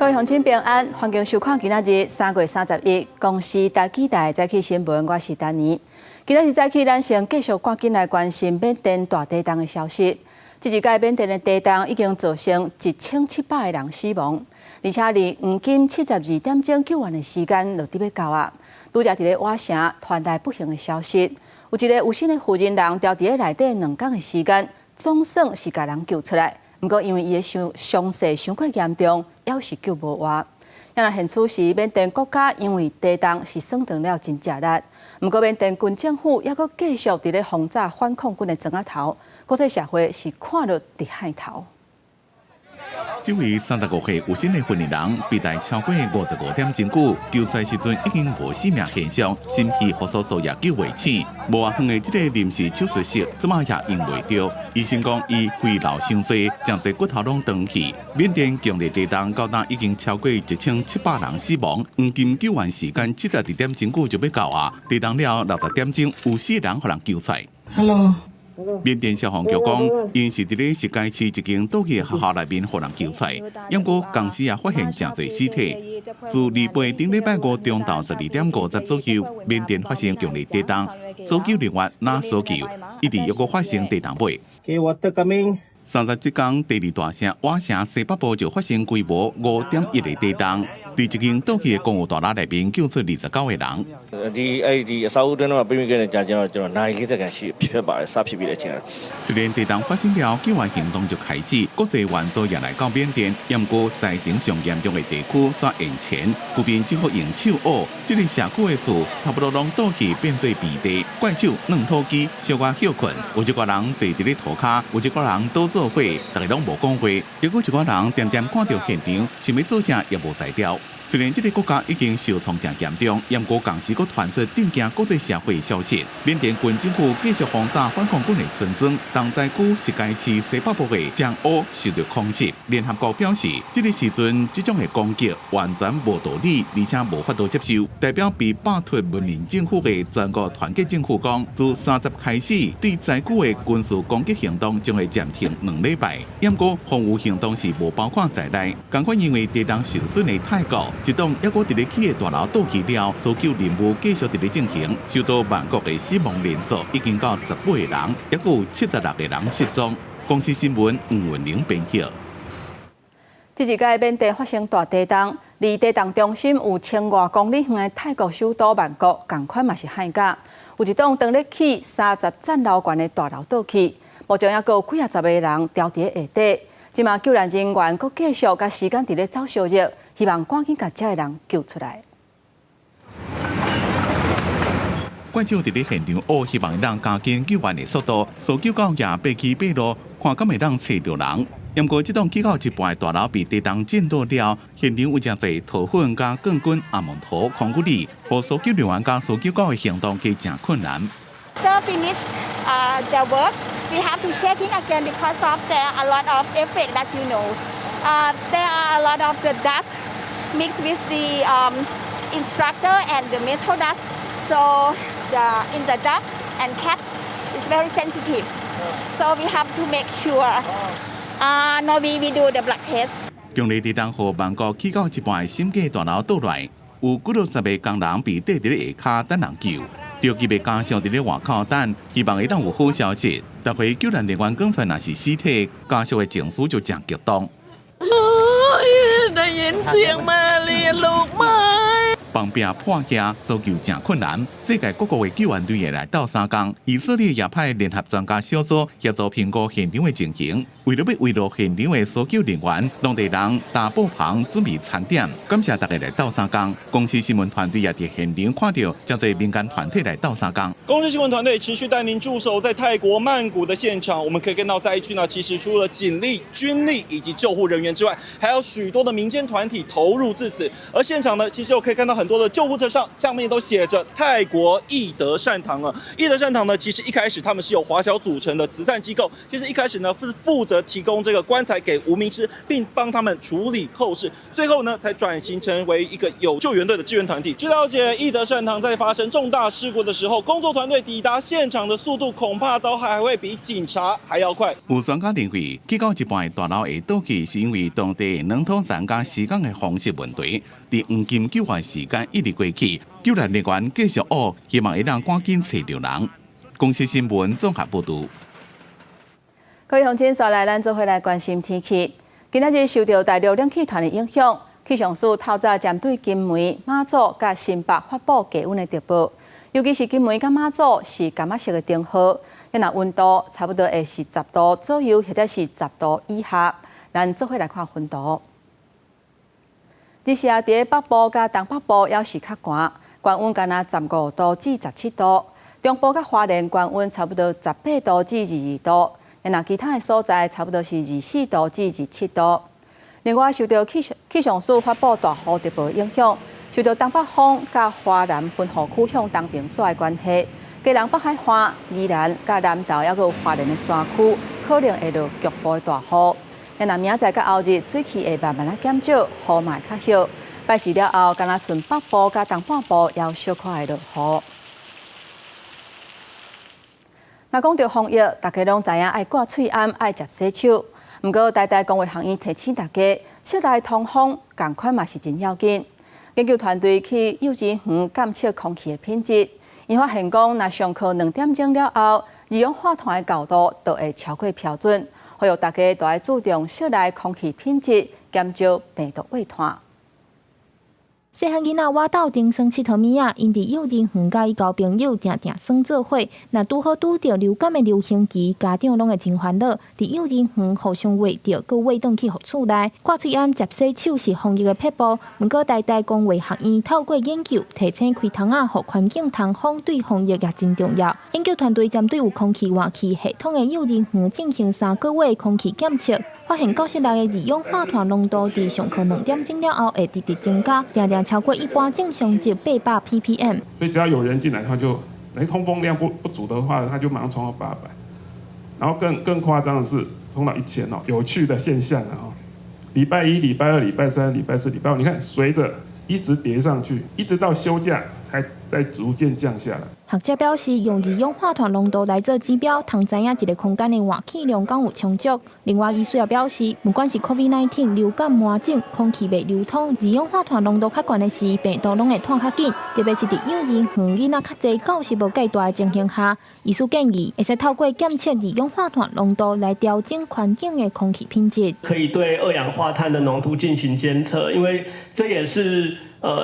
各位乡亲平安，欢迎收看今仔日3月31，公司大期待早起新闻，我是丹尼。今仔日早起，咱先继续赶紧来关心缅甸大地震的消息。这一届缅甸的地震已经造成1700个人死亡，而且离黄金72点钟救援的时间就伫要到啊。拄则伫咧瓦城传来不幸的消息，有一个有心的负责人调伫咧内底2天的时间，总算是把人救出来。 不过，因为伊的伤势伤过严重，还是救无活。因为现此时，缅甸国家因为地震是算断了真正力。不过，缅甸军政府还阁继续伫咧轰炸反抗军的庄仔头，国际社会是看落伫海头。 这位35岁有心的婚礼人被带超过55点钟久，救出来时阵已经无生命现象，心肺复苏术也救袂醒。无偌远的这个临时手术室，怎么也用袂着。医生讲伊肺痨伤济，将这骨头拢断去。缅甸强烈地震到达已经超过1700人死亡，黄金救援时间72点钟久就要到啊！地震了60点钟，有4人互人救出来。Hello。 缅甸消防局讲，因是伫咧石阶市一间倒去的学校内面，互人救出来。不过，公司也发现真侪尸体。自离bay顶礼拜5中昼12点50左右，缅甸发生强烈地震，搜救人员拿搜救，一直又搁发生地震尾。37天第2大城瓦城西北部就发生规模5.1的地震。 伫一间倒去的公寓大楼内面救出29个人。虽然地震发生了，救援行动就开始，国际援助也来到缅甸，不过灾情上严重的地区煞延前，附近只好用手挖。这个社区的厝差不多拢倒去变做平地，怪手软土机，小可休困。有一个人坐伫咧涂骹，有一个人倒做伙，大家拢无讲话。结果一个人点点看到现场，想要做啥也无才调。 虽然这个国家已经受创真严重，不过同时阁传出震惊国际社会的消息。缅甸军政府继续轰炸反抗军的村庄，东寨区石阶市西北部的江乌受到空袭。联合国表示，这个时阵这种的攻击完全无道理，而且无法度接受。代表被摆脱文明政府的全国团结政府讲，自30开始，对灾区的军事攻击行动将会暂停2礼拜。不过防御行动是无包括在内，赶快因为地震受损的太高。 一栋抑搁伫咧起的大楼倒去了，搜救任务继续伫咧进行。受到万国的死亡人数已经到18个人，抑搁有76个人失踪。公司新闻黄文玲编辑。这一届缅甸发生大地震，离地震中心有1000多公里远的泰国首都曼谷，同款嘛是海角。有一栋当咧起30层楼高的大楼倒去，目前抑搁有几啊十个人掉伫下底。即马救援人员阁继续甲时间伫咧找烧热。 希望赶紧把这个人救出来。怪手伫咧现场希望让加紧救援的速度，搜救到夜8起8路，看敢会让找到人。不过，这栋起到一半的大楼被地震震倒了，现场有真侪土粉加钢筋、阿蒙土、空骨力，和搜救人员加搜救到的行动加真困难。 After finish their work, we have to check in again because of there are a lot of effect that you know. There are a lot of the dust mixed with the structure and the metal dust. So in the ducts and cats is very sensitive. So we have to make sure. No, we do the blood test. 强烈地震后，曼谷起到一半的心计大楼倒来，有90个工人被缀伫咧下骹等人救。 着急要加上伫咧外口等，希望会当有好消息。但回救援人员讲出若是尸体，家属的情绪就真激动。ได้ยินเสียงมาเรียนลูกไหม 帮拼破镜搜救真困难，世界各国的救援队也来斗相共。以色列也派联合专家小组协助评估现场的情形，为了要围绕现场的搜救人员，当地人大布棚准备餐点。感谢大家来斗相共。公司新闻团队也伫现场看到，真侪民间团体来斗相共。公司新闻团队持续带您驻守在泰国曼谷的现场，我们可以看到在一区呢，其实除了警力、军力以及救护人员之外，还有许多的民间团体投入至此。而现场呢，其实我可以看到很多的救护车上面都写着泰国义德善堂啊。义德善堂呢，其实一开始他们是由华侨组成的慈善机构，其实一开始呢是负责提供这个棺材给无名尸，并帮他们处理后事，最后呢才转型成为一个有救援队的支援团体。据了解，义德善堂在发生重大事故的时候，工作团队抵达现场的速度恐怕都还会比警察还要快。有专家认为，结果一半的大楼会倒去，是因为当地的冷冻三加时间的方式问题。伫黄金救援时间一直过去，救援人员继续学，希望会让赶紧找到人。公司新闻综合报道。各位乡亲，刷来咱做伙来关心天气。今仔日受到大陆冷气团的影响，气象署透早针对金门、马祖甲新北发布低温的特报，尤其是金门甲马祖是柑仔色的灯号，那温度差不多会是10度左右，或者是10度以下。咱做伙来看温度。日时啊，伫北部甲东北部还是较寒，高温干那15度至17度，中部甲花莲高温差不多18度至22度，那其他的所在差不多是24度至27度。另外，受到气象署发布大雨特报影响，受到东北风甲华南分河区向东平线的关系，基隆北海岸、宜兰甲南投还有花莲的山区，可能会落局部的大雨。那明仔载甲后日水汽会慢慢啊减少，雨嘛较少。拜四了后，敢若剩北部甲东半部要小可会落雨。若讲到防疫，大家拢知影爱挂喙罨，爱接洗手。不过，台大公卫学院提醒大家，室内通风同款嘛是真要紧。研究团队去幼稚园监测空气的品质，因发现讲，若上课2点钟了后，二氧化碳的高度都会超过标准。呼吁大家都要注重室内空气品质，减少病毒畏团。细汉囡仔我斗阵耍佚佗物仔，因伫幼稚园甲伊交朋友定定耍做伙。若拄好拄着流感的流行期，家长拢会真烦恼。伫幼稚园互相喂着，搁喂转去互厝内。挂喙罨、接洗手是防疫的撇步。不过台大公卫学院透过研究，提醒开窗仔，互环境通风，对防疫也真重要。研究团队针对有空气换气系统的幼稚园进行3个月的空气检测。发现教室内的二氧化碳浓度伫上课2点钟了后会直直增加，常常超过一般正常值800 ppm。所以只要有人进来，他就通风量不足的话，他就马上冲到800。然后更夸张的是冲到1000哦。有趣的现象啊，礼拜1、礼拜2、礼拜3、礼拜4、礼拜5，你看随着一直叠上去，一直到休假才再逐渐降下来。学者表示，用二氧化碳浓度来做指标，通知影一个空间的换气量敢有充足。另外，医师也表示，不管是 COVID-19、流感、麻疹，空气未流通，二氧化碳浓度较悬的时，病毒拢会传较紧。特别是伫幼儿园囡仔较侪教室无介大的情形下，医师建议会使透过检测二氧化碳浓度来调整环境的空气品质。可以对二氧化碳的浓度进行监测，因为这也是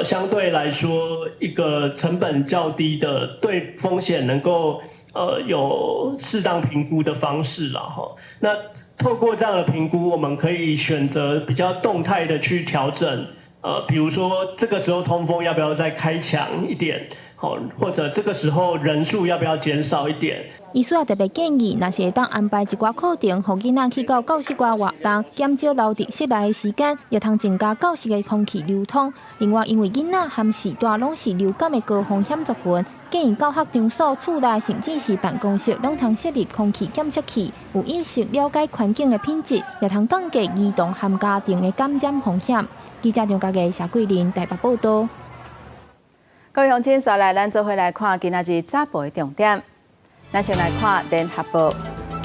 相对来说一个成本较低的，对风险能够有适当评估的方式啦哈。那透过这样的评估，我们可以选择比较动态的去调整，比如说这个时候通风要不要再开强一点，好，或者这个时候人数要不要减少一点。医师也特别建议，若是会当安排一寡课程，让囡仔去到教室外活动，减少留伫室内的时间，也通增加教室的空气流通。另外，因为囡仔和时大拢是流感的高风险族群，建议教学场所、厝内甚至是办公室，拢通设立空气检测器，有意识了解环境的品质，也通降低儿童和家庭的感染风险。记者张家嘅谢桂林台北报道。各位乡亲，刷来咱做伙来看今仔日早报的重点。咱先来看联合报，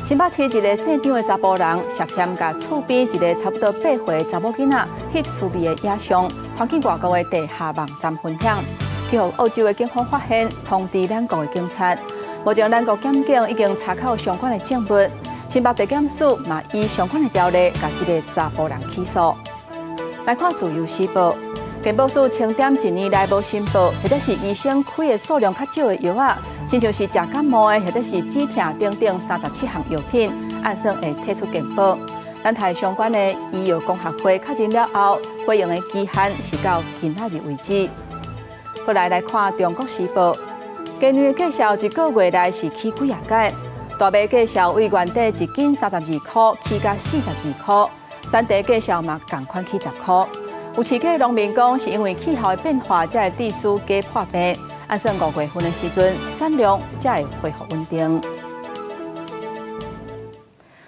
新北市一个姓张的查甫人涉嫌甲厝边一个差不多8岁的查某囡仔翕私密的影像，传去外国的地下网站分享，去互澳洲的警方发现，通知咱国的警察。目前咱国检警已经查扣相关的证物，新北地检署嘛以相关的条例，甲这个查甫人起诉。来看自由时报。健保署清点一年来无申报，或者是医生开的数量较少的药啊，亲像是食感冒的，或者是止痛等等37项药品，按算会退出健保。咱台相关的医药工学会确认了后，会用的期限是到今仔日为止。过来看中国时报，鸡卵的价销一个月内是起几啊解，大麦价销为原底1斤32块起到42块，产地价销嘛同款起10块。有市区农民讲，是因为气候的变化，才会地区加破病。按算5月份的时阵，产量才会恢复稳定。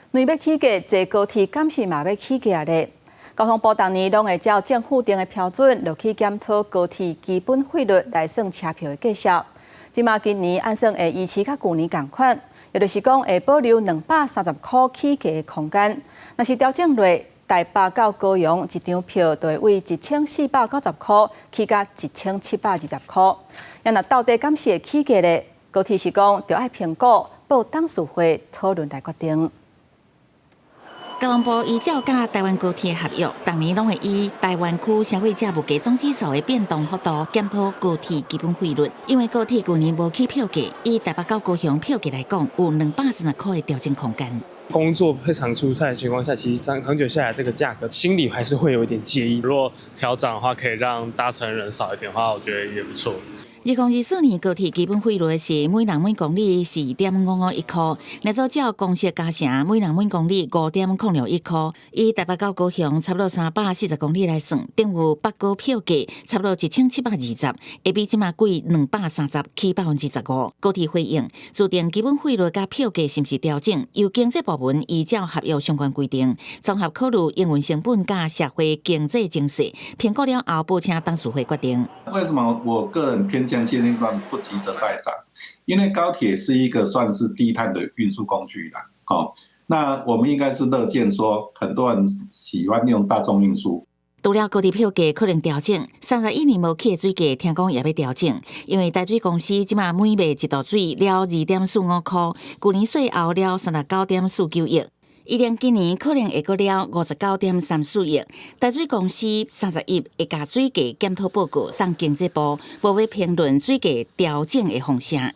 内要起价，坐高铁敢是嘛要起价咧？交通部当年拢会照政府定的标准，落去检讨高铁基本费率来算车票的计价。即马今年按算会依持甲旧年同款，也就是讲会保留230块起价的空间。若是调整落，台北到高雄一张票就会为1490块起价1720块。要若到底敢是会起价咧？高铁是讲就爱评估报董事会讨论来决定。交通部依照甲台湾高铁合约，当年拢会以台湾区消费者物价总指数的变动幅度检讨高铁基本费率。因为高铁去年无起票价，以台北到高雄票价来讲，有230块的调整空间。工作非常出差的情况下，其实长久下来，这个价格心里还是会有一点介意。如果调涨的话，可以让搭乘人少一点的话，我觉得也不错。2024年高铁基本费率是每人每公里是2.551块，来做照公式加成，每人每公里5.061块。以台北到高雄差不多340公里来算，等于北高票价差不多1720，会比即马贵230起15%。高铁费用自定基本费率甲票价是毋是调整，由经济部门依照合约相关规定，综合考虑营运成本甲社会经济情势，评估了后报请董事会决定。为什么我个人偏向现阶段不急着再涨？因为高铁是一个算是低碳的运输工具啦。那我们应该是乐见说，很多人喜欢用大众运输。除了高铁票价可能调整，31年无起的水价听讲也要调整，因为台水公司即马每卖一度水了2.45块，去年税后了39.49亿。预定今年可能会阁了59.34亿。台水公司31会甲水价检讨报告送经济部，无要评论水价调整的方向。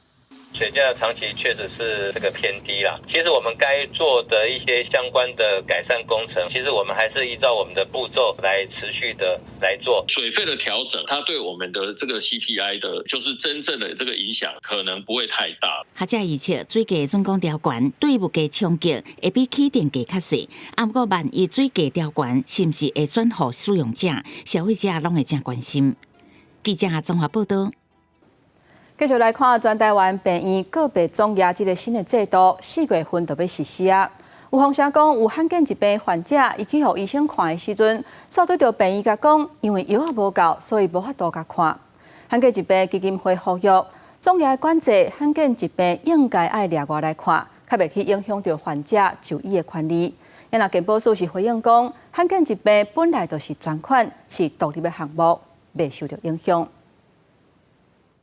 水价长期确实是这个偏低啦。其实我们该做的一些相关的改善工程，其实我们还是依照我们的步骤来持续的来做。水费的调整，它对我们的这个 CPI 的，就是真正的这个影响，可能不会太大。学者预测，水价总共调悬，对物价冲击会比起电价较细。不过，万一水价调悬，是毋是会转予使用者、消费者拢会真关心。记者综合报道。继续来看，全台湾病院个别总额这个新的制度，4月份就要实施啊。有风声讲，有罕见疾病患者，伊去互医生看的时阵，煞对着病院甲讲，因为药无够，所以无法度甲看。罕见疾病基金会呼吁，总额管制罕见疾病应该爱列外来看，较袂去影响到患者就医的权利。因若健保署是回应讲，罕见疾病本来就是专款，是独立的项目，袂受到影响。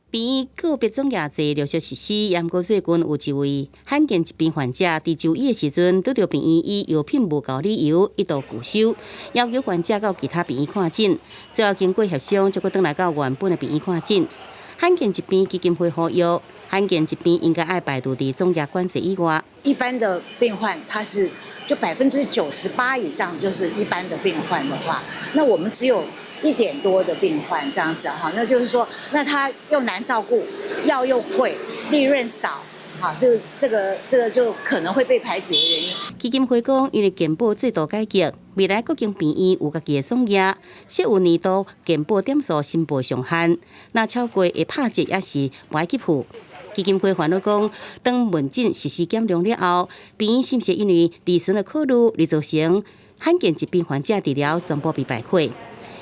病院个别总额制陆续实施，不过最近有一位罕见疾病患者伫就医的时阵，拄到病院以药品无够理由一度拒收，要求患者到其他病院看诊。最后经过协商，才阁转来到原本的病院看诊。罕见疾病基金会呼吁，罕见疾病应该爱排除伫总额管制以外。一般的病患，他是就98%以上就是一般的病患的话，那我们只有1点多的病患这样子哈，那就是说，那他又难照顾，药又贵，利润少，好，这个就可能会被排挤的原因。基金会讲，因为健保制度改革，未来各间病院有家己的总额，设有年度健保点数申报上限，那超过会拍折也是不爱给付。基金会烦恼讲，当门诊实施减量了后，病院是不是因为利润的考虑，而造成罕见疾病患者治疗全部被败溃？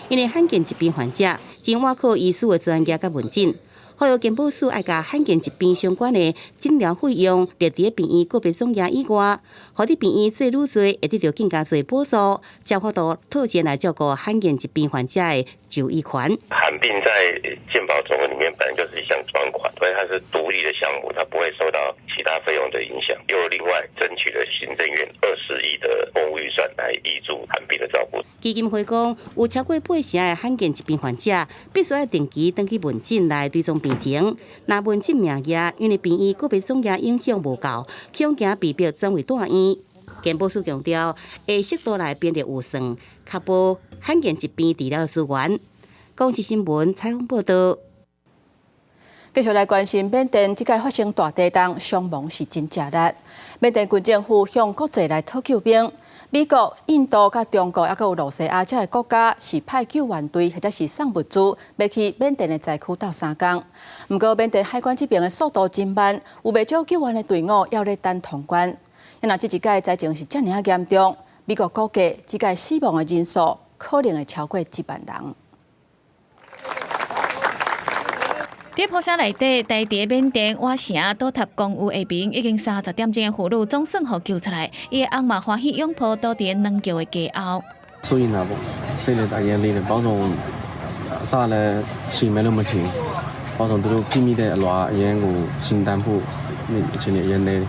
因为罕见疾病患者经外科医师的专业甲问诊，呼吁健保署爱甲罕见疾病相关的诊疗费用列伫病院个别总额以外，互伫病院做愈多，会得到更加多补助，才法度套钱来照顾罕见疾病患者的就医权。罕病在健保总额里面本来就是一项专款，所以它是独立的项目，它不会受到其他费用的影响。又另外争取了行政院20亿的公务预算来挹注罕病的照顾。基金会讲，有超过80%的罕见疾病患者必须要定期登去问诊来追踪病情。若问诊名额因为病院个别总额影响无够，恐惊被迫转为大院。健保署强调，会适度来编列预算，确保罕见疾病治疗的资源。公视新闻采访报道。继续来关心缅甸即届发生大地震，伤亡是真正力。缅甸军政府向国际来讨救兵。美国、印度、甲中国，还有罗西亚这个国家是派救援队或者是送物资要去缅甸的灾区斗3天。不过，缅甸海关这边的速度真慢，有不少救援的队伍要咧等通关。那这一届灾情是这么严重，美国估计这届死亡的人数可能会超过1万人。在坡山内底，在伫缅甸瓦城倒塌公寓下边，已经30点钟的妇女总算互救出来。伊的翁嘛欢喜拥抱倒伫两桥的家后。所以呢，现在大家里的包种啥嘞，心没那么轻，包种都拼命的拉烟雾心担负，你前年烟嘞。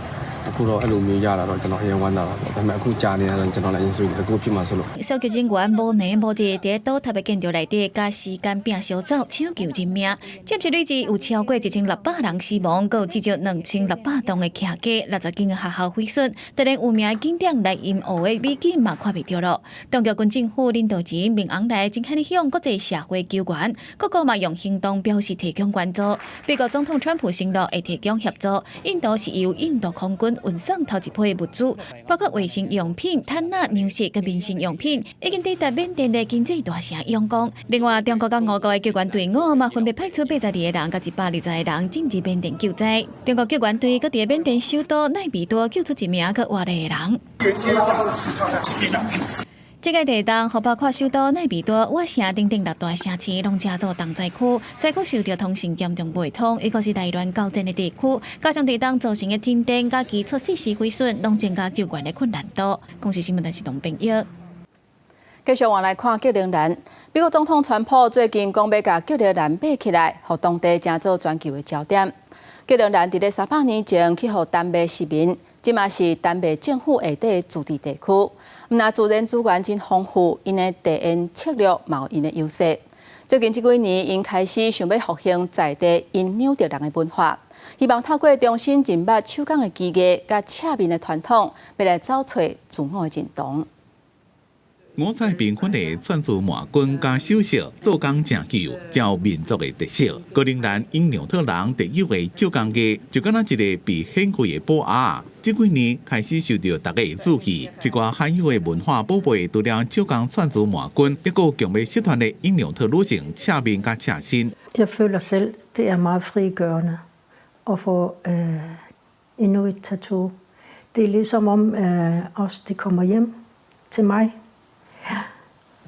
အခုတော့အဲ့လိုမျိုးရလာတော့ကျွန်တော်အရင်ဝမ်းသာတာပေါ့ဒါပေမဲ့အခုကြာနေရတော့ကျွန်တော်လည်းအရင်ဆိုရင်အခုဖြစ်မှာဆိုလို့搜救人員無眠無日，在倒塌的建築內底，加時間拼小走搶救人命。暫時累計有超過1600人死亡，還有至少2600棟的徛家，60間的學校毀損，當然有名的景點來陰湖的美景嘛看袂到咯。中國軍政府領導人明昂萊正喺向國際社會救援，各國嘛用行動表示提供援助。美國總統川普承諾會提供協助，印度是由印度空軍運送頭一批的物資，包括衛生用品、毯仔、糧食及民生用品，已經抵達緬甸的經濟大城仰光。另外，中國甲俄國的救援隊伍嘛分別派出82個人甲120個人進入緬甸救災。中國救援隊佫佇緬甸首都奈比多救出1名佫活的人。這個地震，互包括首都奈比多、瓦城等6大城市，攏加做重災區，災區受到通訊嚴重不通，伊個是內亂交戰的地區，加上地震造成的停電、甲基礎設施毀損，攏增加救援的困難度。公司新聞台是董炳耀。繼續往來看吉林蘭，美國總統川普最近講要甲吉林蘭買起來，互當地成做全球的焦點。吉林蘭佇咧300年前去互丹麥殖民，即嘛是丹麥政府下底自治地區。那自然資源真豐富，因的地緣策略嘛有因的優勢。最近這幾年，因開始想要復興在地因紐特人的文化，希望透過重新認捌手工的技藝甲赤面的傳統，要來找找自我的認同。五彩繽紛的串珠麻棍加首飾，做工正舊，真有民族的特色。格陵蘭因紐特人特有的手工藝，就敢若一個被顯貴的寶盒。這幾年開始受到大家的注意，一寡罕有的文化寶貝，除了手工串珠麻棍，一個強美社團的因紐特女性赤面加赤身。Jeg føler selv, det er meget frigørende at få Inuit tattoo. Det er ligesom om også de kommer hjem til mig.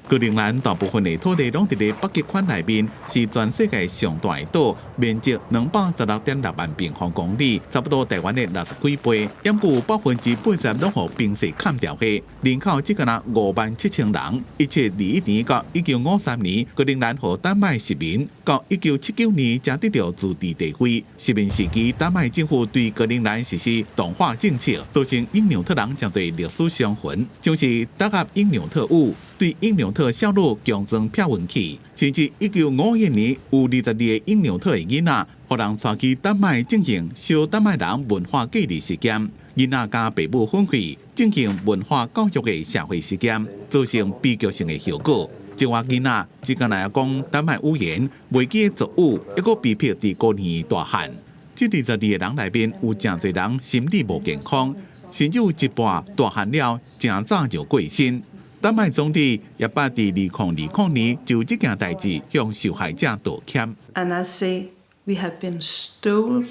格陵蘭大部分的土地攏伫咧北極圈內面，是全世界上大的島，面積216.6萬平方公里，差不多台灣的60幾倍。掩有80%攏互冰雪砍掉去，人口只敢若57000人。1721年到1953年，格陵蘭互丹麥殖民，到1979年才得到自治地位。殖民時期，丹麥政府對格陵蘭實施同化政策，造成因紐特人真濟歷史傷痕，像是打壓因紐特舞。對因紐特少女強裝撇運氣，甚至1951年有22個因紐特的囡仔，互人帶去丹麥進行小丹麥人文化記憶實驗，囡仔加父母分開進行文化教育的社會實驗，造成悲劇性的效果。一話囡仔只敢若講丹麥語言，袂記的族語，一個被迫佇高年大漢。這22個人內面有真濟人心理無健康，甚至有一半大漢了，真早就過身。丹麥總理也捌佇2020年就這件代志向受害者道歉。And I say we have been stolen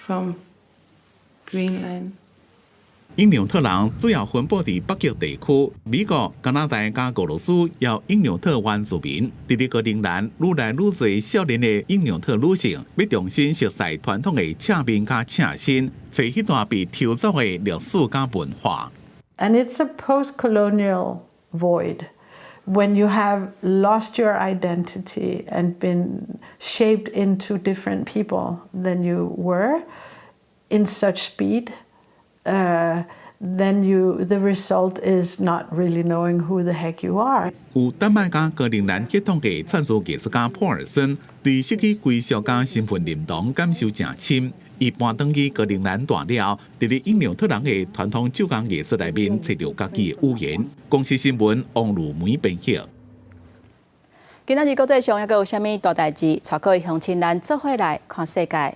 from Greenland. 因紐特人主要分布佇北極地區，美國、加拿大加俄羅斯也有因紐特原住民。佇咧格陵蘭，愈來愈多少年的因紐特女性要重新熟悉傳統的赤面加赤身，找迄段被偷走的歷史加文化。And it's a post-colonial void when you have lost your identity and been shaped into different people than you were in such speed, then the result is not really knowing who the heck you are. 有丹麥加格陵蘭血統嘅創作藝術家普爾森，對失去歸屬加身份認同感受真深。伊搬轉去格陵蘭大了，佇咧因紐特人嘅傳統手工藝術內面找到家己嘅語言。公司新聞王如梅編輯。今仔日國際上還有啥物大代誌？帶各位鄉親咱做伙來看世界。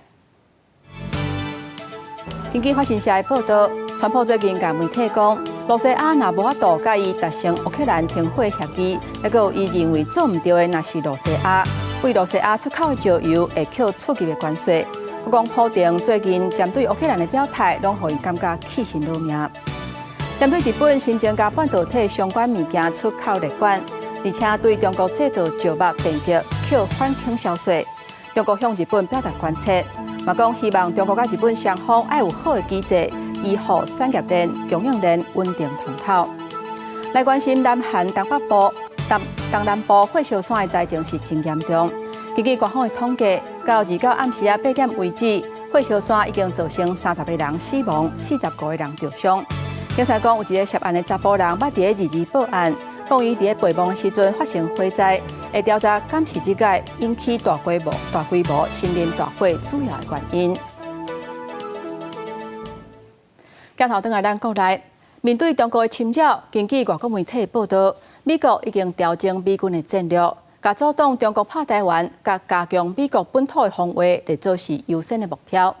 根據法新社嘅報道，川普最近甲媒體講，罗西亚若无法度甲伊达成乌克兰停火协议，还有伊认为做唔到的，若是罗西亚为罗西亚出口的石油会扣触及的关税。国讲普丁最近针对乌克兰的表态，拢互伊感觉气心落命。针对日本新增加半导体相关物件出口列管，而且对中国制造石墨电极扣反倾销税，中国向日本表达关切，嘛讲希望中国甲日本双方爱有好的机制。依护产业链、供应链稳定通透。来关心南韩东南部火烧山的灾情是真严重。根据官方的统计，到29暗时8点为止，火烧山已经造成30个人死亡，45个人受伤。警察讲有一个涉案的查甫人捌伫22报案，讲伊伫陪忙的时阵发生火灾，会调查监视这个引起大规模森林大火主要的原因。镜头转来咱国内，面对中国的侵扰，根据外国媒体报道，美国已经调整美军的战略，甲阻挡中国拍台湾，甲加强美国本土的防卫，来做是优先的目标。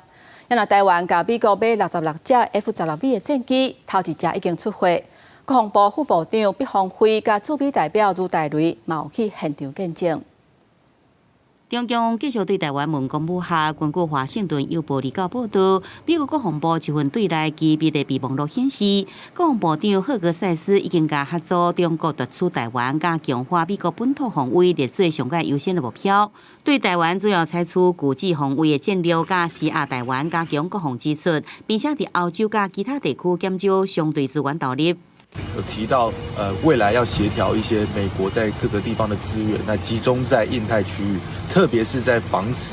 因为台湾甲美国买66架 F-16V 的战机，头一架已经出货。国防部副部长毕鸿辉甲驻美代表朱大雷嘛有去现场见证。中共继续对台湾文攻武吓，根据华盛顿邮报报道，美国国防部一份对内机密的备忘录显示，国防部长赫格塞斯已经甲合作中国夺取台湾，甲强化美国本土防卫列做上界优先的目标。对台湾主要采取具体防卫的战略，甲施压台湾加强国防支出，并且伫欧洲甲其他地区减少相对资源投入。有提到，未来要协调一些美国在各个地方的资源，那集中在印太区域，特别是在防止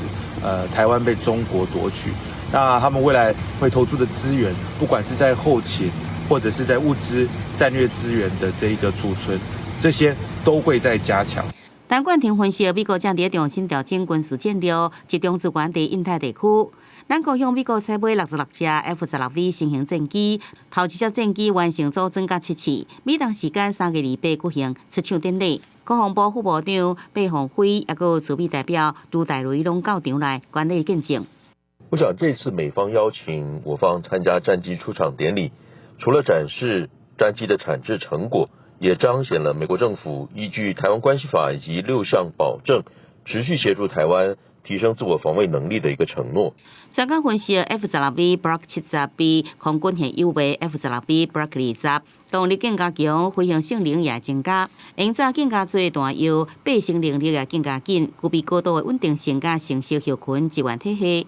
台湾被中国夺取。那他们未来会投注的资源，不管是在后勤或者是在物资、战略资源的这一个储存，这些都会再加强。陈冠廷分析，美国正在重新调整军事战略，集中资源在印太地区。咱国向美国采买66架 F-16V 新型战机，头一架战机完成组装甲7次，每当时间3个礼拜举行出厂典礼。国防部副部长毕鸿辉也有驻美代表朱大雷拢到场来观礼见证。我想这次美方邀请我方参加战机出厂典礼，除了展示战机的产制成果，也彰显了美国政府依据《台湾关系法》以及6项保证，持续协助台湾提升自我防卫能力的一个承诺。专家分析 F-16V Block 70B 空军现有为 F-16V Block 20，动力更加强，飞行性能也增加，营造更加多弹药，备升能力也更加紧，具备高度的稳定性加成熟后勤支援体系。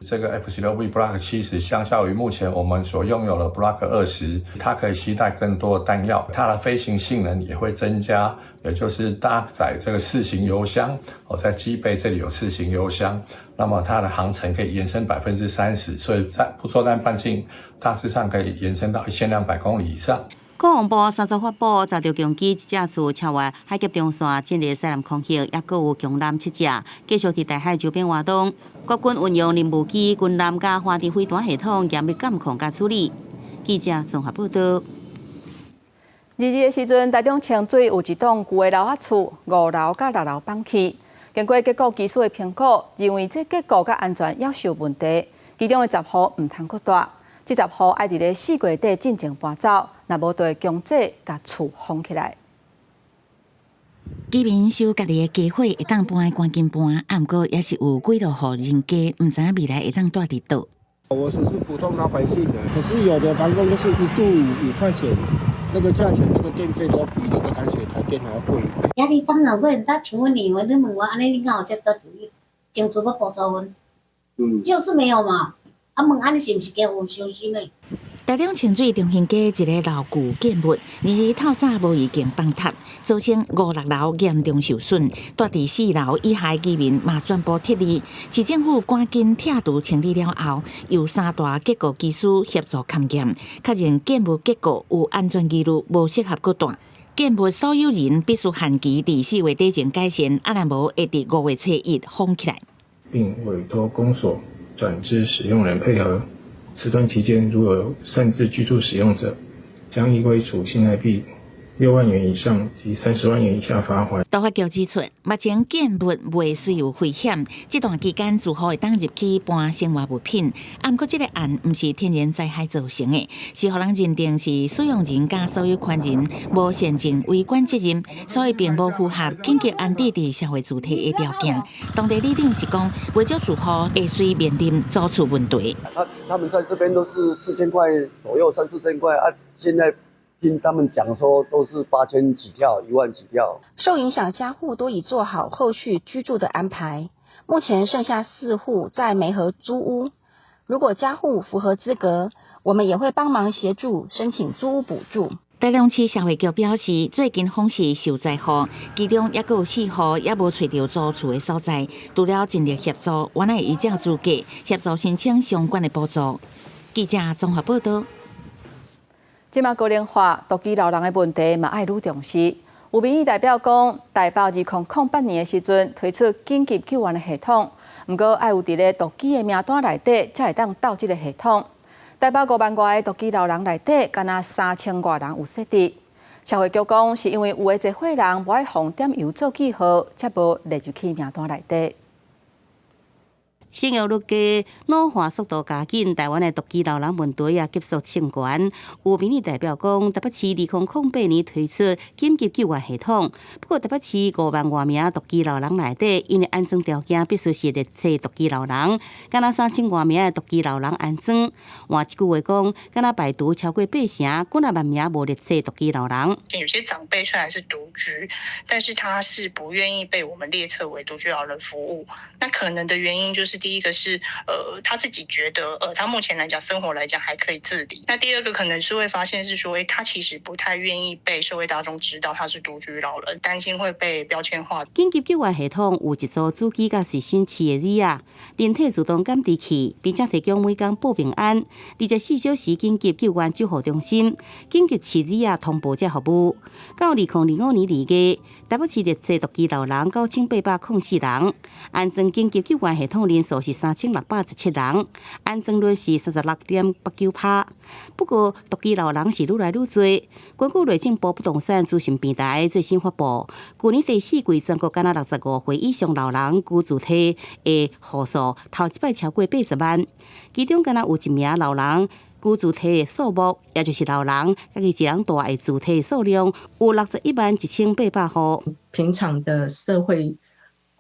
这个 F-16V Block 70相较于目前我们所拥有的 Block 20，它可以携带更多的弹药，它的飞行性能也会增加，也就是搭载这个4型油箱，在机背这里有4型油箱，那么它的航程可以延伸30%，所以在不作战半径大致上可以延伸到1200公里以上。国防部3日发布，查到强机1架次超越海峡中线建立西南空域，也各有强舰7架，继续伫台海周边活动。国军运用任务机、军舰加花地飞弹系统严密监控加处理。记者综合报道。日的时阵，台中清水有一栋旧的楼仔厝，5楼甲6楼放弃。经过结构技术的评估，认为这结构甲安全也是有问题，其中的杂户唔通搁住。这杂户爱伫咧4月底进前搬走，若无就会强制甲厝封起来。居民收家己的家伙会当搬赶紧搬，啊，毋过也是有几落户人家唔知影未来会当住伫倒。我只是普通老百姓的，可是有的房东就是1度5块钱，那个价钱，那个电费都比那个台水台电还要贵。呀，你当然会他请问你，你问我安尼，你敢有接到政府要补助阮？就是没有嘛。啊，问安尼是毋是交互相信的？台中清水中心街一个老旧建物，2日透早无预警崩塌，造成5、6楼严重受损。住伫4楼以下居民嘛全部撤离，市政府赶紧拆除清理了后，由3大结构技师协助勘验，确认建物结构有安全疑虑，无适合搁住。建物所有人必须限期伫4月底前改善，啊，若无会伫5月初1封起来，并委托公所转至使用人配合。此段期间，如有擅自居住使用者，将依归处新台币6万元以上及30万元以下罚款。督法局指出，目前建物未虽有危险，这段期间住户会当入去搬生活物品。不过，这个案不是天然灾害造成的，是互人认定是使用人甲所有权人无现前维管责任，所以并无符合紧急安置伫社会主体的条件。当地里长是讲，为少住户会随面临租厝问题。他们在这边都是4000块左右，3、4千块啊，现在。听他们讲说，都是8000起跳，1万起跳。受影响家户都已做好后续居住的安排，目前剩下4户在梅河租屋。如果家户符合资格，我们也会帮忙协助申请租屋补助。台中市社会局表示，最近访视受灾户，其中也有4户也无找到租厝的所在，除了尽力协助原来遗价资格，协助申请相关的补助。记者综合报道。即马高龄化、独居老人的问题嘛，爱愈重视。有民意代表讲，台北2008年的时阵推出紧急救援的系统，不过爱有伫咧独居的名单内底，才会当到这个系统。台北5万外的独居老人内底，敢若3000外人有设置。社会局讲，是因为有的侪伙人无爱放点邮做记号，才无列入去名单内底。生育率低、老化速度加紧，台湾的独居老人问题也急速升悬。有民意代表讲，台北市2008年推出紧急救援系统，不过台北市5万外名独居老人内底，因为安装条件必须是列册独居老人，敢若3000外名的独居老人安装。换一句话讲，敢若排除超过8成，几万名无列册独居老人。有些长辈虽然是独居，但是他是不愿意被我们列册为独居老人服务。那可能的原因就是。第一个是他自己觉得他目前来讲生活来讲还可以自理。那第二个可能是会发现是说，他其实不太愿意被社会大众知道他是独居老人，担心会被标签化。紧急救援系统有一组主机甲随身器的椅仔、人体自动感知器，并且提供每天报平安、24小时紧急救援救护中心、紧急饲椅仔通报者服务。到2025年2月，台北市列册独居老人9804人，安装紧急救援系统人数是3617人，安装率是36.89%。不过，独居老人是愈来愈多。根据内政部不动产资讯平台最新发布，去年第4季全国敢若65岁以上老人居住体的户数头一摆超过80万，其中敢若有1名老人居住体的数目，也就是老人家己一人住的住体的数量有611800户。平常的社会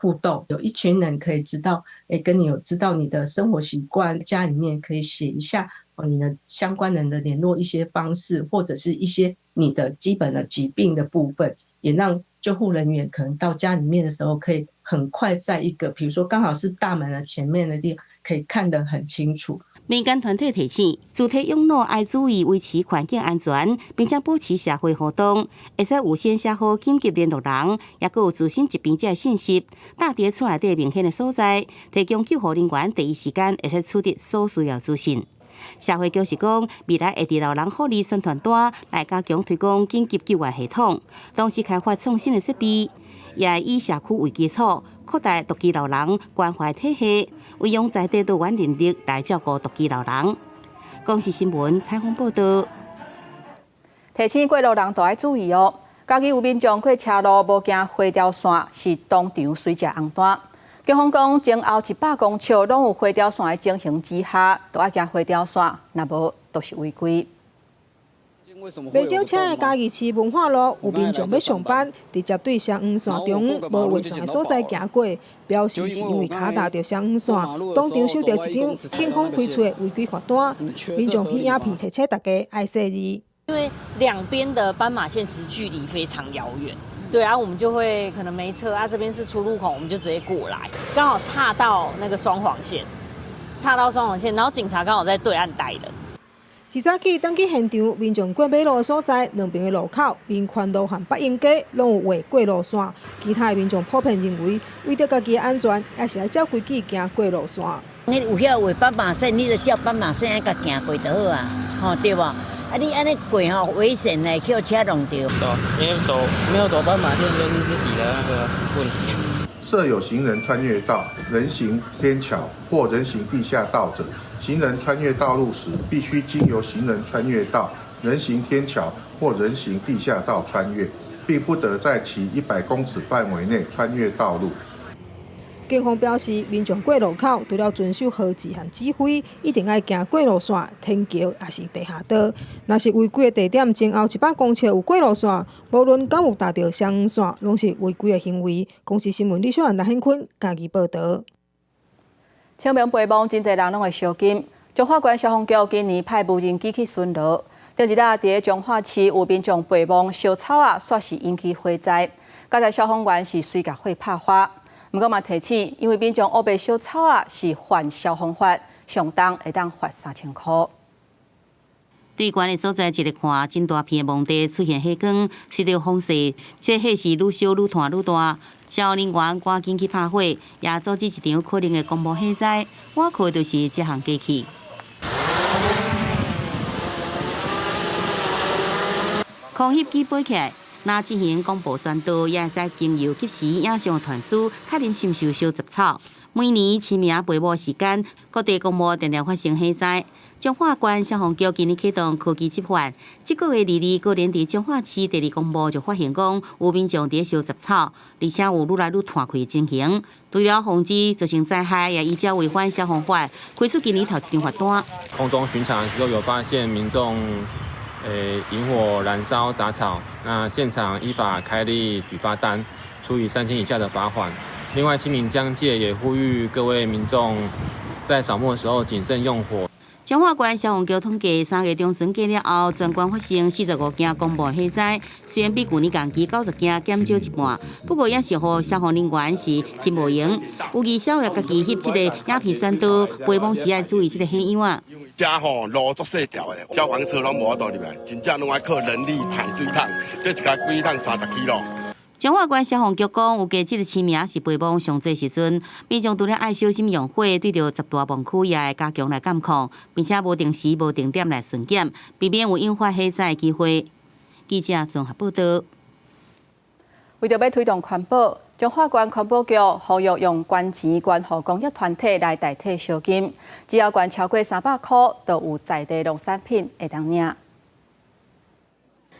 互动，有一群人可以知道，跟你知道你的生活习惯，家里面可以写一下你的相关人的联络一些方式，或者是一些你的基本的疾病的部分，也让救护人员可能到家里面的时候，可以很快在一个，比如说刚好是大门的前面的地方，可以看得很清楚。民间团体提醒，主体养老要注意维持环境安全，并且保持社会互动，会使有先写好紧急联络人，也有自身疾病者的信息，打伫厝内底明显的所在，提供救护人员第一时间会使取得所需要资讯。社会局是讲，未来会伫老人福利宣传单来加强推广紧急救援系统，同时开发创新的设备，也以社区为基础。扩大独居老人关怀体系，运用在地多元人力来照顾独居老人。公视新闻采访报道。提醒过路人都要注意哦，家己有民众过车路无行花条线，是当场随食红单。警方讲，前后100公尺拢有花条线的情形之下，都要行花条线，若无就是违规。袂少车的嘉义市文化路有民众要上班，直接对双黄线中无划线的所在行过，表示是因为卡踏着双黄线，当场收到一张警方开出的违规罚单。民众拍影片提醒大家爱惜字，因为两边的斑马线其实距离非常遥远。对啊，我们就会可能没车啊，这边是出入口，我们就直接过来，刚好踏到那个双黄线，然后警察刚好在对岸待的。一早起登去现场，民众过马路的所在，两边的路口、民权路和北英街拢有画过路线。其他的民众普遍认为，为着家己的安全，也是要照规矩行过路线。你有遐画斑马线，你就照斑马线甲行过就好啊，对吧？啊，你安尼过危险的，叫车弄掉。因为没有走斑马线跟自己的那个问题。设有行人穿越道、人行天桥或人行地下道者，行人穿越道路时，必须经由行人穿越道、人行天桥或人行地下道穿越，并不得在其100公尺范围内穿越道路。警方表示，民众过路口除了遵守号志和指挥，一定要行过路线、天桥也是地下道。若是违规的地点前后100公尺有过路线，无论敢有踏到双黄线，拢是违规的行为。公视新闻李小燕、陈显坤家己报道。清明陪墓，真侪人拢会烧金。中华县消防局今年派无人机去巡逻，前一日伫中华市有民众陪墓烧草啊，煞是引起火灾。加在消防员是随甲火拍花。不过嘛提醒，因为民众黑白烧草啊是犯消防法，上重会当罚3000块。对关的所在，一日看真大片的墓地出现火光，随着风势，这火势愈烧愈炭愈大。消防人员赶紧去拍火，也阻止一场可能的公墓火灾。我靠，就是这项机器。空翕机飞起来。那进行广播宣导，也会使经由及时影像传输，确认是毋是烧杂草。每年清明陪墓时间，各地公墓常常发生火灾。中华县消防局今年启动科技执法，这个月2日，果然伫中华市第2公墓就发现讲有民众伫烧杂草，而且有愈来愈摊开的情形。除了防止造成灾害，也依照违反消防法，开出今年头一张罚单。空中巡查的时候有发现民众引火燃烧杂草，那现场依法开立举发单，处以3000以下的罚款。另外，清明将届，也呼吁各位民众在扫墓的时候谨慎用火。中华县消防局统计，3月中旬过了后，全县发生45件公墓火灾，虽然比去年同期90件减少一半，不过也是互消防人员是真无用。有意少爷家己翕这个影片宣导，陪墓时要注意这个火样啊。遮吼路足细条的，消防车拢无法度入来，真正拢要靠人力排水桶，这一家几桶30 kg。中华县消防局讲，有加这个清明是陪墓上济时阵，民众除了爱小心用火，对着十大墓区也会加强来监控，并且无定时、无定点来巡检，避免有引发火灾的机会。记者综合报道。为着要推动环保，中华县环保局呼吁用捐钱捐予公益团体来代替烧金，只要捐超过300块，就有在地农产品会当领。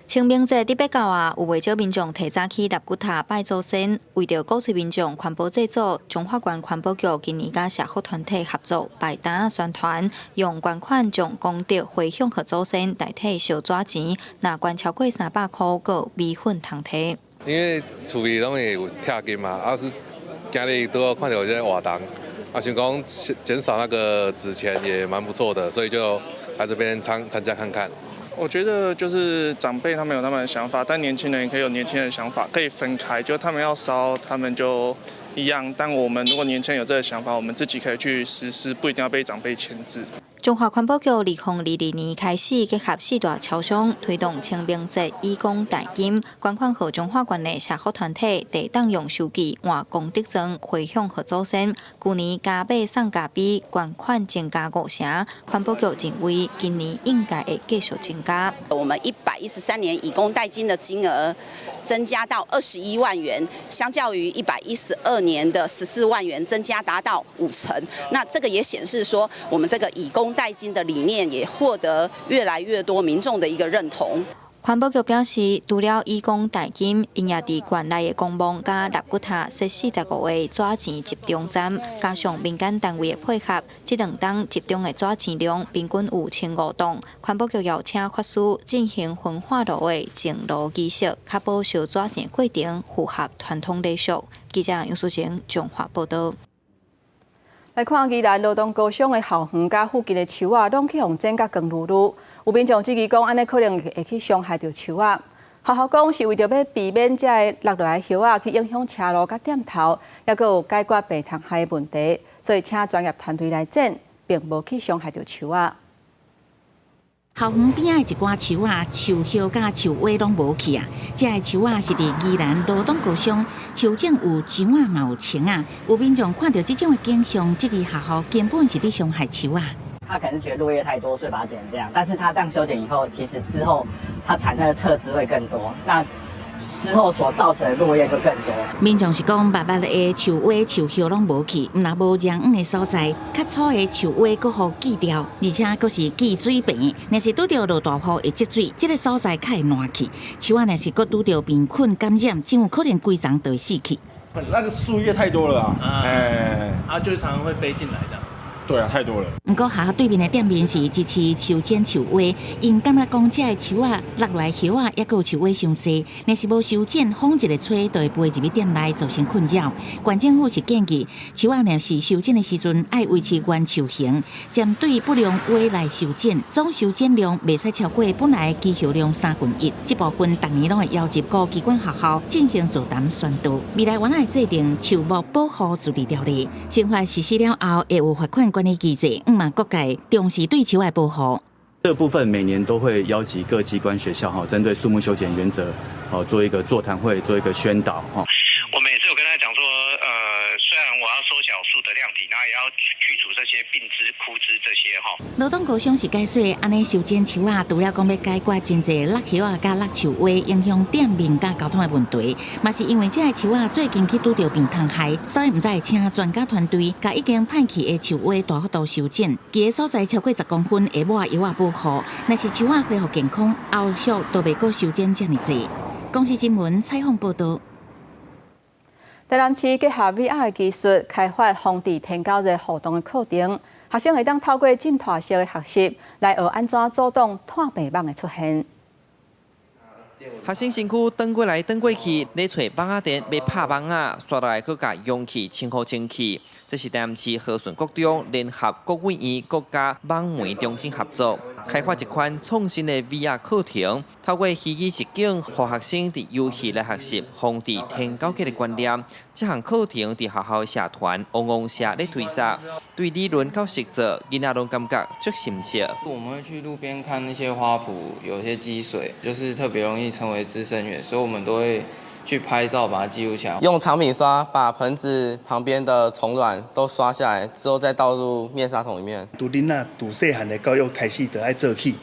清明节伫北角啊，有袂少民众提早起立骨塔拜祖先。为着鼓励民众环保制作，中华县环保局今年甲社福团体合作摆摊宣传，用捐款将功德回向给祖先，代替烧纸钱。若捐超过300块，个米粉通摕。因为厝里拢会有拆金嘛，是今日都看到这些活动，想讲减少那个纸钱也蛮不错的，所以就来这边参加看看。我觉得就是长辈他们有他们的想法，但年轻人也可以有年轻人的想法，可以分开。就他们要烧，他们就一样。但我们如果年轻人有这个想法，我们自己可以去实施，不一定要被长辈牵制。中华环保局2022年开始结合4大超商，推动清明节义工代金，捐款予中华县的社福团体，地当用手机换功德证回向给祖先。去年加倍送加比，捐款增加5成。环保局认为，今年应该会继续增加。我们113年以工代金的金额增加到21万元，相较于112年的14万元，增加达到5成。那这个也显示说，我们这个以工代金的理念也获得越来越多民众的一个认同。环保局表示，除了义工代金，因也伫县内的公墓甲立骨塔设45个纸钱集中站，加上民间单位的配合，这2档集中的纸钱量平均有15档。环保局邀请法师进行焚化炉的净炉仪式，确保烧纸钱的过程符合传统礼俗。记者杨淑晴综合报道。来看宜兰罗东高雄的校园甲附近的树啊，拢去互剪甲光噜噜。有民众质疑讲，安尼可能会去伤害到树啊。学校讲是为着要避免这落落来叶啊去影响车路甲点头，也佫有解决白虫害的问题，所以请专业团队来剪，并无去伤害到树啊。校园边仔的一寡树啊，树叶甲树尾拢无去啊。这个树啊是伫宜兰罗东高雄，树种有树啊，嘛有青啊。有民众看到这种的景象，质疑学校根本是伫伤害树啊。他可能是觉得落叶太多，所以把它剪成这样。但是他这样修剪以后，其实之后它产生的侧枝会更多。那之后所造成的落叶就更多。民众是讲，白白的树蛙、树叶拢无去，若无让黄的所在，较粗的树蛙搁互锯掉，而且搁是忌水病。若是拄着落大雨会积水，这个所在较会烂去。树啊，若是搁拄着病菌感染，真有可能规丛都会死去。那个树叶太多了啊，就常常会飞进来的。对啊，太多了。不过学校对面的店面是支持修剪树蛙，因感觉讲这个树啊落来叶啊，也有树蛙伤济。若是无修剪，风一个吹，就会飞入去店内，造成困扰。县政府是建议树啊，若是修剪的时阵，爱维持原树形，针对不良蛙来修剪，总修剪量袂使超过本来的基叶量1/3。这部分逐年拢会邀集各机关学校进行座谈宣导。未来原来会制定树木保护自治条例，生法实施了后，会有罚款管理机制。望各界重视对树的保护。这部分每年都会邀集各机关学校针对树木修剪原则做一个座谈会，做一个宣导我们也是有跟他讲说，虽然我要缩小树的量体，那也要去除这些病枝、枯枝这些劳动局想是解说，安尼修剪树啊，除了讲要解决真侪落叶啊、甲落树蛙影响店面甲交通的问题，嘛是因为这个树啊最近去拄着病虫害，所以唔知请专家团队，甲已经派去的树蛙大幅度修剪，其个所在超过10公分的抹药啊保护，若是树啊恢复健康，后续都袂阁修剪这么济。公视新闻采访报道。台南市结合 VR 技术，开发防治天狗热互动的课程，学生会当透过浸透式的学习，来学安怎阻挡炭白网的出现。学生身躯转过来转过去，咧找网仔店要拍网仔，刷来去甲氧气清好清气。这是台南市和顺国中联合国卫院国家网媒中心合作，开发一款创新的 VR 课程，透过虚拟实境，让学生伫游戏来学习防治天狗节的观念。这项课程伫学校的社团旺旺社咧推销，对理论到实作，囡仔拢感觉足深刻。我们会去路边看那些花圃，有些积水，就是特别容易成为滋生源，所以我们都会去拍照把它记录起来。用长柄刷把盆子旁边的虫卵都刷下来，之后再倒入面纱桶里面。拄囡仔拄细汉的教育开始就爱做起，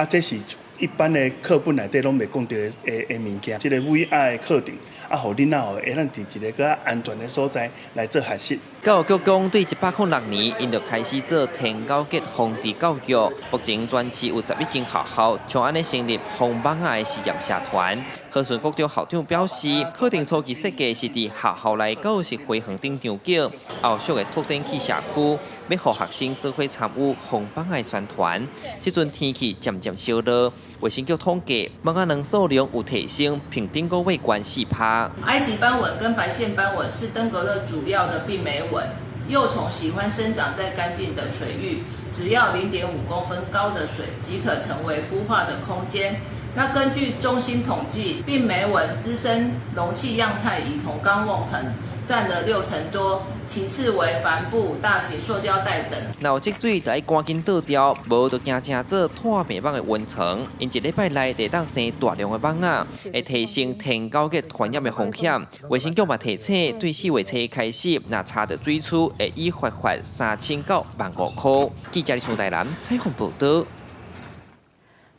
这是一般的课本内底拢袂讲到的物件。这个 VR 的课程，互囡仔会当伫一个较安全的所在来做学习。教育局讲，对106年，因就开始做天狗节防治教育。目前全市有11间学校，像安尼成立防网仔的实验社团。和顺国中校长表示，课程初期设计是伫学校内教室花园顶场景，后续会拓展去社区，要互学生做伙参与防网仔宣传。即阵天气渐渐小热，卫生局统计，网仔卵数量有提升，平顶个月关4%。埃及斑纹跟白线斑纹是登革热主要的病媒蚊，幼虫喜欢生长在干净的水域，只要0.5公分高的水即可成为孵化的空间。那根据中心统计，病媒蚊滋生容器样态以铜缸瓮盆占了60%多，其次为帆布、大型塑胶袋等。若有积水，就要赶紧倒掉，无就惊正做炭白网的温床。因一礼拜内会当生大量的网仔，会提升天狗节传染的风险。卫生局嘛提醒，对4月初开始，若查到水处，会以罚款3000到15000块。记者李松台南采访报道。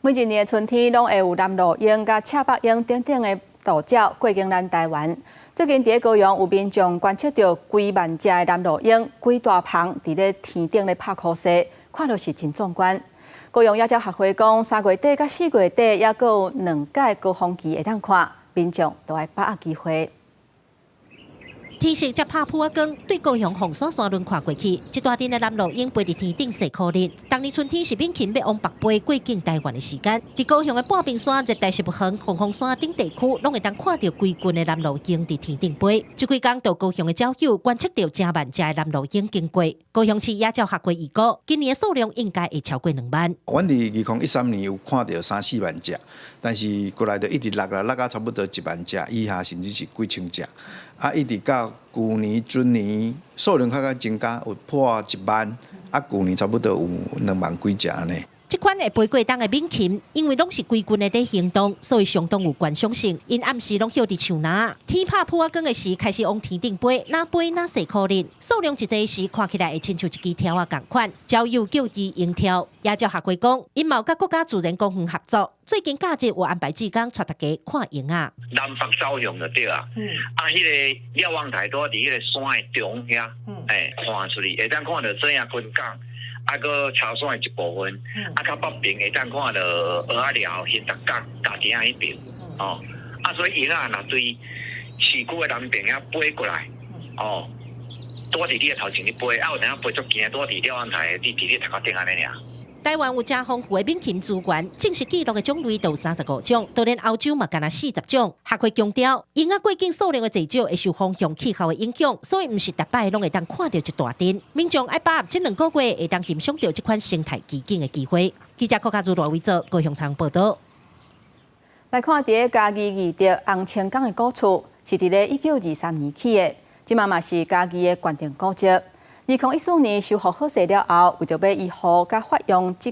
每一年的春天，拢会有南路鹰、甲赤白鹰等等的渡鸟过境咱台湾。最近伫高雄有民众观测到几万只的南路鹰，几大棚伫咧天顶咧拍酷势，看落是真壮观。高雄野鸟协会讲，3月底甲4月底，也阁有2届高峰期会当看，民众都爱把握机会。天色才拍破光，对高雄红山山轮看过去，一大阵的南路鹰飞伫天顶晒酷热。当年春天是闽禽要往北飞过境台湾的时间，伫高雄的半屏山、热带食物园、红峰山等地区，拢会当看到规群的南路鹰伫天顶飞。这几天到高雄的鸟友观测到正万只的南路鹰经过。高雄市野鸟协会预估，今年的数量应该会超过2万。阮伫2013年有看到3-4万只，但是过来就一直落到差不多1万只以下，甚至是几千只。一直到去年、前年数量较增加，有破1万，去年差不多有2万几只安尼。这款会飞过冬的猛禽，因为拢是规群的在行动，所以相当有观赏性。因暗时拢休伫树林，天拍破光的时开始往天顶飞，哪飞哪细可怜。数量一济时，看起来会亲像一支条啊共款。鸟友叫伊鹰条，也叫学会讲，因嘛有甲国家自然公园合作。最近假日有安排志工带大家看鹰啊。南北走向就对啊。迄个瞭望台都伫迄个山的中遐，看出去会当看到这样群港，个潮汕的一部分，较北边会当看到鹅仔寮、新竹港、大田迄边，所以鹰啊，若对市区的南边遐飞过来，躲伫你的头前咧飞，有阵飞足近，躲伫瞭望台，伫你头壳顶安尼尔。台湾有真丰富的猛禽资源，正式记录的种类有35种，就连欧洲嘛干那40种。学会强调，鹰仔过境数量的减少会受风向气候的影响，所以唔是逐摆拢会当看到一大阵。民众爱把握这2个月会当欣赏到这款生态奇景的机会。记者柯家珠罗维做高雄场报道。来看伫嘉义义德红青港的古厝，是伫咧1923年起的，即嘛是嘉义的关键古迹。2014年修复好势了后，为着要维护甲发扬这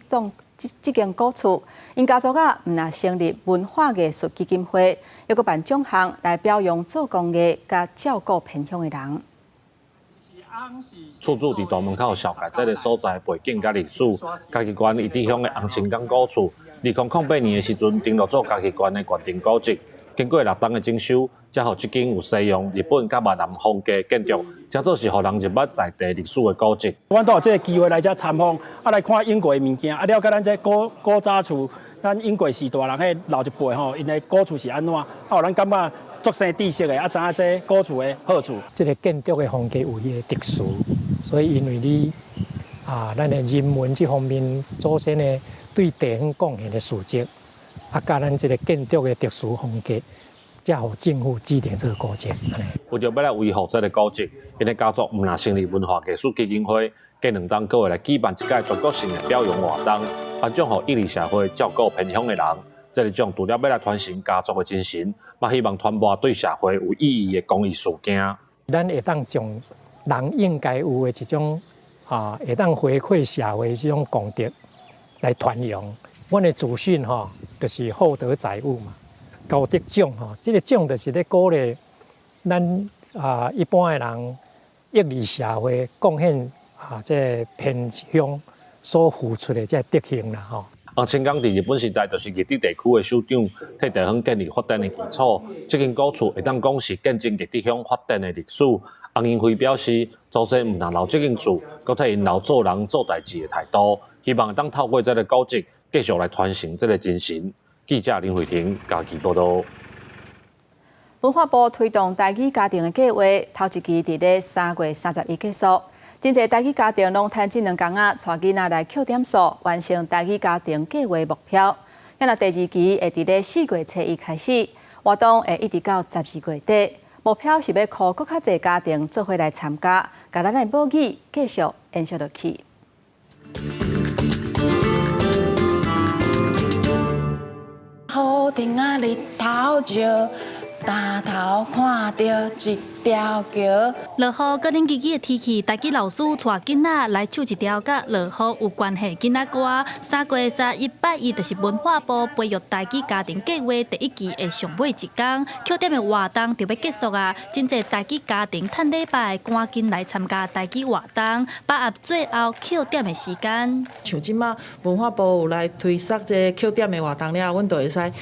间古厝，因家族啊毋但成立文化艺术基金会，又搁办奖项来表扬做工艺甲照顾偏乡的人。厝住伫大门口小凯这个所在背景甲历史，嘉义县义德乡的红青港古厝，2008年的时阵登录做嘉义县的县定古迹。经过6档的整修，才互这间有西洋、日本甲闽南风格建筑，才做是互人入捌在地历史的古迹。阮都有这个机会来这参访，来看英国的物件，了解咱这古早厝，咱英国时代人迄老一辈吼，因的古厝是安怎，互咱感觉足生地色的，知影这古厝的好处。这个建筑的风格有伊的特殊，所以因为你咱的人文这方面祖先的对地方贡献的事迹。甲咱这个建筑的特殊风格，才互政府指定这个古迹。为着要来维护这个古迹，因的家族毋但成立文化艺术基金会，隔2档个月来举办一届全国性的表扬活动，颁奖予义利社会照顾偏乡的人。这个奖除了要来传承家族的精神，嘛希望传播对社会有意义的公益事件。咱会当将人应该有的一种会当回馈社会这种功德来传扬。阮的祖训就是厚德载物嘛，高德奖这个奖就是咧鼓励咱一般的人益利社会，贡献这偏乡所付出的这德行啦红青港伫日本时代就是义德地区的首长，替地方建立发展的基础。这间古厝会当讲是见证义德乡发展的历史。洪英辉表示，祖先毋但留这间厝，阁替因留做人做代志的态度，希望会当透过这个古迹。继续来传承这个精神。记者林慧婷嘉义报道。文化部推动台语家庭的计划，头一期伫咧3月31结束。真侪台语家庭拢趁这2天带囡仔来扣点数，完成台语家庭计划目标。那第2期会伫咧4月初1开始，活动会一直到12月底。目标是要靠更较侪家庭做伙来参加，甲咱的母语继续延续落去。好天啊，日头照，抬头看到一条桥。落雨搁冷叽叽的天气，台语老师带囡仔来唱一条甲落雨有关系囡仔歌。3月31拜一就是文化部培育台语家庭计划第1期的上尾一天，Q 点的活动就要结束啊！真侪台语家庭趁礼拜赶紧来参加台语活动，把握最后 Q 点的时间。像即马文化部有来推设这 Q 点的活动了，阮就会使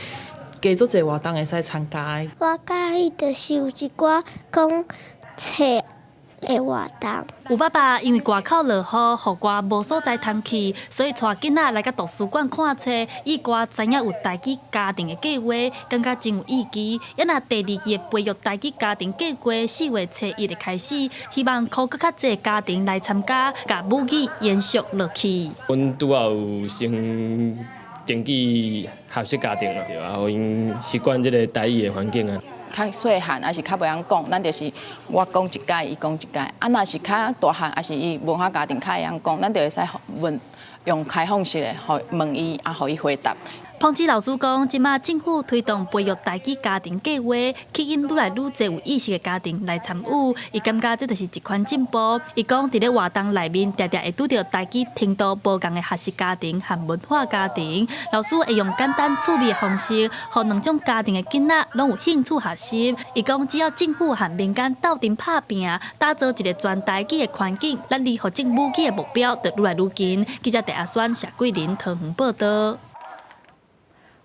加足侪活动会使参加的。我介意就是有一寡讲册的活动。有爸爸因为外口落雨，互我无所在通去，所以带囡仔来到图书馆看册，以我知影有台语家庭的计划，感觉真有意义。也若第2期的培育台语家庭计划4月初1日开始，希望靠更较侪家庭来参加，甲母语延续落去。阮拄好有先登记合适家庭了，对啊，互因习惯这个台语的环境啊。较细汉还是较袂晓讲，咱就是我讲一届，伊讲一届。啊，若是较大汉，还是伊文化家庭较会晓讲，咱就会使用开放式的，互问伊，啊，互伊回答。彭志老师讲，即马政府推动培育台语家庭计划，吸引愈来愈侪有意识的家庭来参与。伊感觉这就是一款进步。伊讲，伫咧活动内面，常常会拄到台语程度无共的学习家庭和文化家庭。老师会用简单趣味的方式，互两种家庭的囡仔拢有兴趣学习。伊讲，只要政府和民间斗阵拍拼，打造一个全台语的环境，咱离互政母语的目标就愈来愈近。记者第阿选谢桂林桃园报道。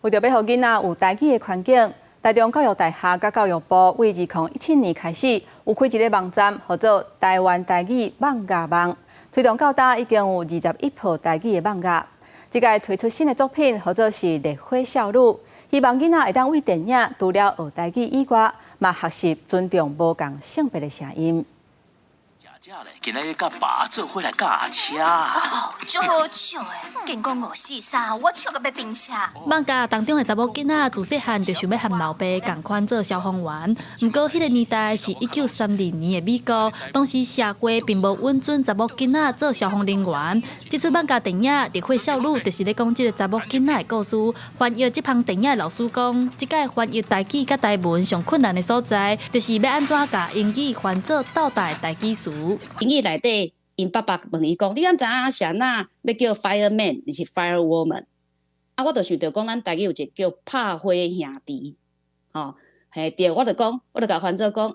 为着要予囡仔有台语的环境，台中教育大学甲教育部为2017年开始有开一个网站，叫做台湾台语网架网，推动到今已经有21套台语的网架。即届推出新的作品，叫做是《烈火少女》，希望囡仔会当为电影除了学台语以外，嘛学习尊重无共性别的声音。今日甲爸做伙来驾车。哦，足好笑的，经过543，我笑到要冰车。网架当中的查某囡仔自细汉就想要和老爸共款做消防员，不过迄个年代是1932年的美国，当时社会并无允准查某囡仔做消防人员。这出网架电影《烈火少女》就是咧讲这个查某囡仔的故事。翻译这项电影的老师讲，即届翻译台语甲台文上困难的所在，就是要安怎甲英语翻做倒带台语词。英语内底，因爸爸问伊讲：“你敢知影谁那要叫 fireman， 你是 firewoman？” 啊，我就想着讲，咱台语有一个叫拍火兄弟，吼，嘿对，我就甲翻做讲，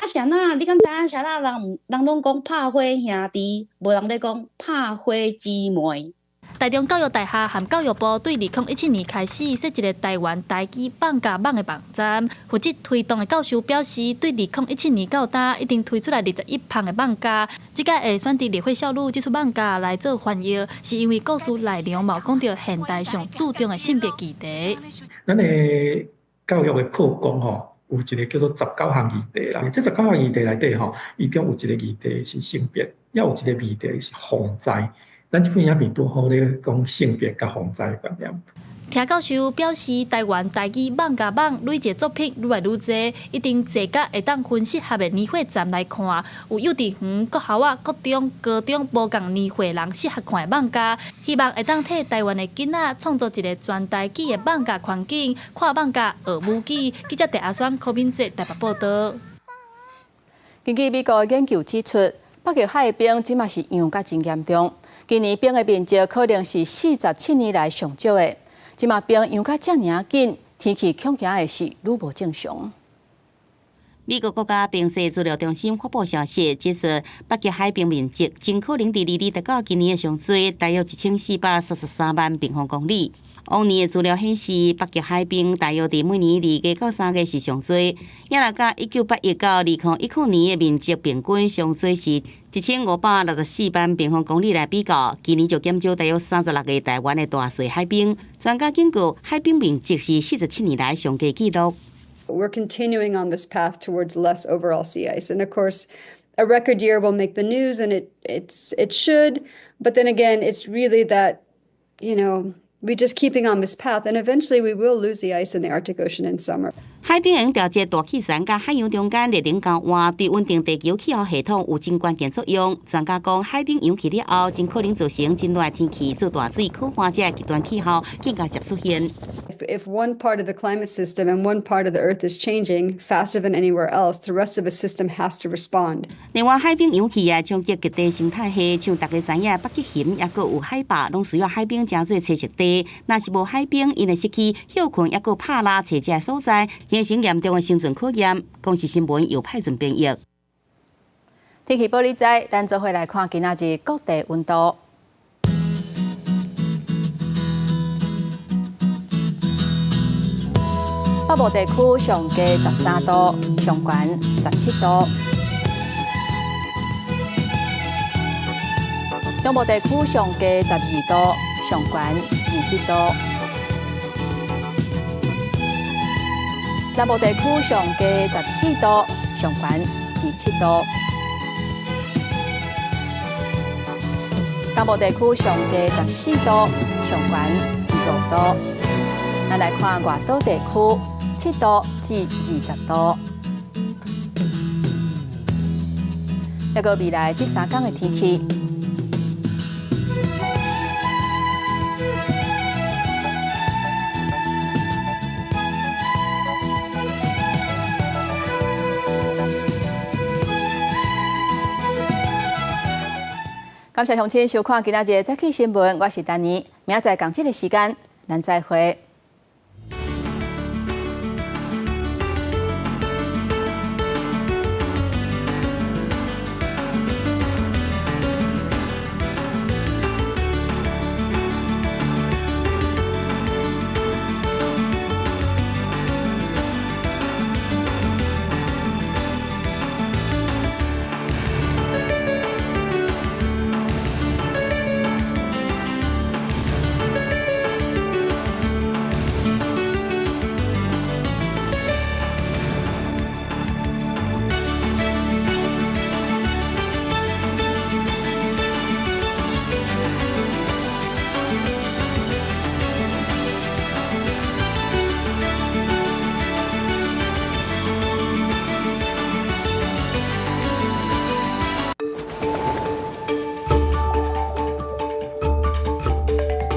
谁那你敢知影谁那人拢讲拍火兄弟，无人咧讲拍火姊妹。台中教育大学和教育部对2017年开始设一个台湾台语网架网的网站，负责推动的教授表示，对2017年到今一定推出来21项的网架。这届会选择《烈火少女》这出网架来做翻译，是因为故事内容嘛讲到现代上注重的性别议题。咱的教育的课纲吼，有一个叫做19项议题啦。这19项议题内底吼，已经有一个议题是性别，也有一个议题是防灾。咱这边也面多好咧讲性别甲防灾观念。听教授表示，台湾台语网架网累积作品愈来愈多，一定坐甲会当分适合的年岁站来看，有幼稚园、国校啊、国中、高中无共年岁人适合看的网架，希望会当替台湾的囡仔创造一个全台语的网架环境，看网架学母语。记者第阿选柯敏哲台北报道。根据美国研究指出，北极海冰即嘛是样甲真严重。今年冰的面积可能是47年来上少的，即马冰样甲遮尔紧，天气恐惊的是愈无正常。美国国家冰雪资料中心发布消息，指出北极海冰面积真可能伫20日达到今年的上最，大约1433万平方公里。往年的资料显示，北极海冰大约伫每年2月到3月是上最，也来甲1981到2019年的面积平均上最是1564万平方公里来比较，今年就减少大约36个台湾的大细海冰。专家警告，海冰面积是47年来上低纪录。We're continuing on this path towards less overall sea ice, and of course, a record year will make the news, and it should. But then again, it's really that, we just keeping on this path, and eventually we will lose the ice in the Arctic Ocean in summer. 海冰会调节大气层甲海洋中间热能交换，对稳定地球气候系统有真关键作用。专家讲，海冰扬起了后，真可能造成真热天气、做大水、可化这极端气候更加接出现。If one part of the climate system and one part of the Earth is changing faster than anywhere else, the rest of the system has to respond. 另外，海冰扬起啊，冲击极地生态系，像大家知影，北极熊也佮有海拔，拢需要海冰真做栖息地。若是无海冰，因会失去休困，也佮拍拉找这所在。形成严重的生存考验，公视新闻又派阵编译。天气报你知，咱做伙来看今仔日各地温度。北部地区上低13度，上悬17度；中部地区上低12度，上悬21度。南部地区上低14度，上悬17度；东部地区上低14度，上悬15度。咱来看外岛地区7度至20度。一个未来这3天的天气。感谢乡亲收看今仔日早起新闻，我是丹妮，明仔载同这个时间，咱再会。